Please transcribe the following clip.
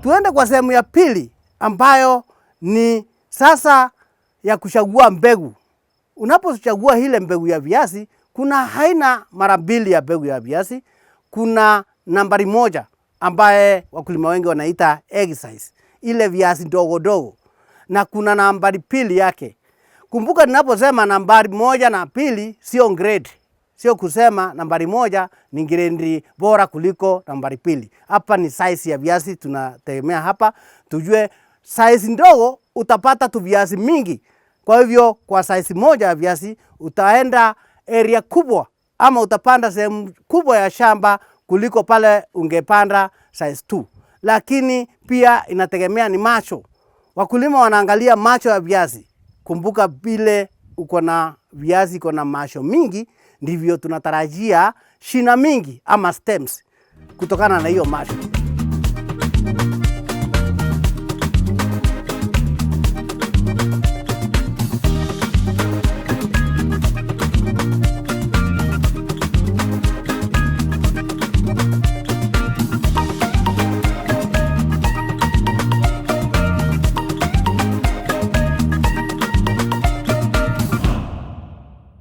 Tuende kwa sehemu ya pili ambayo ni sasa ya kuchagua mbegu. Unapochagua ile mbegu ya viazi, kuna aina mara mbili ya mbegu ya viazi. Kuna nambari moja ambaye wakulima wengi wanaita egg size, ile viazi ndogo ndogo, na kuna nambari pili yake. Kumbuka ninaposema nambari moja na pili sio grade. Sio kusema nambari moja ni grade bora kuliko nambari pili. Hapa ni size ya viazi tunategemea hapa. Tujue size ndogo utapata tu viazi mingi. Kwa hivyo kwa size moja ya viazi utaenda area kubwa ama utapanda sehemu kubwa ya shamba kuliko pale ungepanda size 2. Lakini pia inategemea ni macho. Wakulima wanaangalia macho ya viazi. Kumbuka vile uko na viazi iko na macho mingi, ndivyo tunatarajia shina mingi ama stems kutokana na hiyo macho.